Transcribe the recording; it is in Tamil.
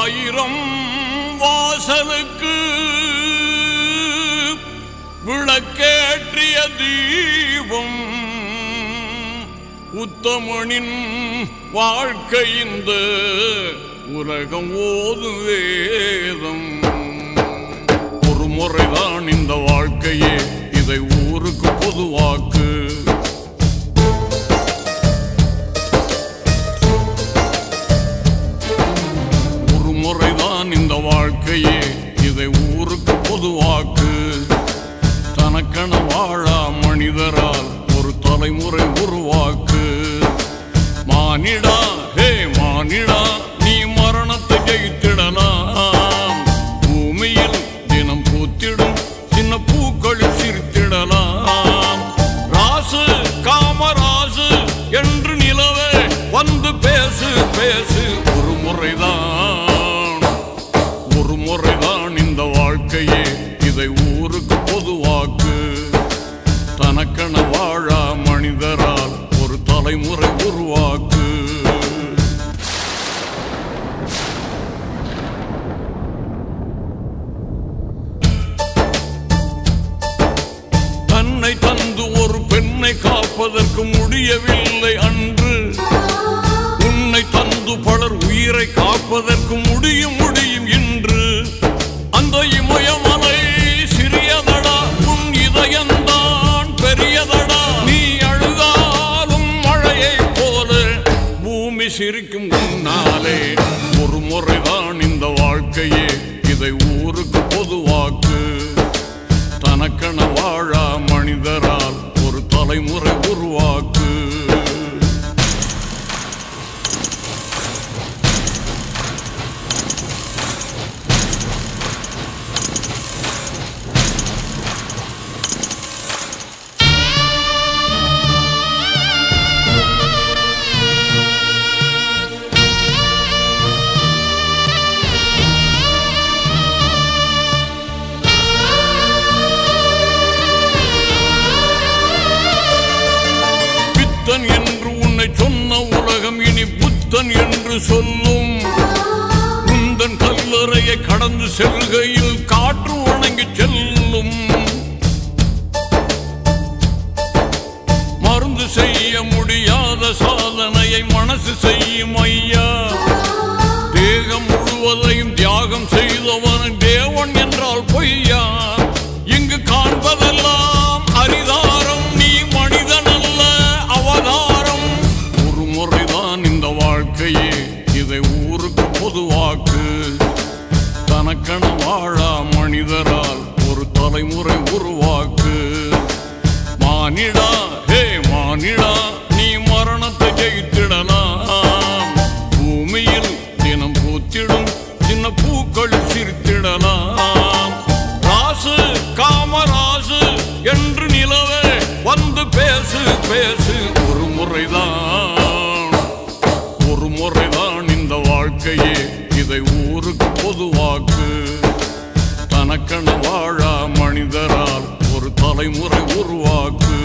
ஆயிரம் வாசலுக்கு விளக்கேற்றிய தீபம் உத்தமனின் வாழ்க்கை இந்த உலகம் ஓதும் வேதம். ஒரு முறைதான் இந்த வாழ்க்கையே, இதை ஊருக்கு பொதுவாக்கு. ஒரு முறைதான் இந்த வாழ்க்கையே, இதை ஊருக்கு பொதுவாக்கு. தனக்கென வாழா மனிதரால் ஒரு தலைமுறை உருவாக்கு. மானிடா ஹே மானிடா, நீ மரணத்தை ஜெயித்திடலாம். பூமியில் தினம் பூத்திடும் சின்ன பூக்களில் சிரித்திடலாம். ராசு காமராசு என்று நிலவே வந்து பேசு பேசு. ஒரு முறைதான் இந்த வாழ்க்கையே, இதை ஊருக்கு பொதுவாக்கு. தனக்கென வாழா மனிதரால் ஒரு தலைமுறை உருவாக்கு. தன்னை தந்து ஒரு பெண்ணை காப்பதற்கு முடியவில்லை அன்று. உன்னை தந்து பலர் உயிரை காப்பதற்கு முடியும் இன்று. அந்த இமயமலை சிறியதடா, உன் இதயம்தான் பெரியதடா. நீ அழுதாலும் மழையை போல பூமி சிரிக்கும் உன்னாலே. ஒரு முறைதான் இந்த வாழ்க்கையே, இதை ஊருக்கு பொதுவாக்கு. தனக்கென வாழா மனிதரால் ஒரு தலைமுறை உருவாக்கு. புத்தன் என்று உன்னை சொன்ன உலகம் இனி புத்தன் என்று சொல்லும். உந்தன் கல்லறையை கடந்து செல்கையில் காற்று வணங்கி செல்லும். மருந்து செய்ய முடியாத சாதனையை மனசு செய்யும் ஐயா. தேகம் முழுவதையும் தியாகம் செய்தவன் தேவன் என்றால் பொய்யா. இங்கு காண்பதெல்லாம் அரிதாரம், நீ மனிதன் அல்ல அவதாரம். ஒரு முறைதான் இந்த வாழ்க்கையே, இதை ஊருக்கு பொதுவாக்கு. தனக்கென வாழா மனிதரால் ஒரு தலைமுறை உருவாக்கு. மானிடா ஹே மானிடா, நீ மரணத்தை ஜெயித்திடலாம். பூமியில் தினம் பூத்திடும் சின்ன பூக்களில் சிரித்திடலாம். ராசு காமராசு என்று நிலவே வந்து பேசு பேசு. ஒரு முறைதான் இந்த வாழ்க்கையே, இதை ஊருக்கு பொதுவாக்கு. தனக்கென வாழா மனிதரால் ஒரு தலைமுறை உருவாக்கு.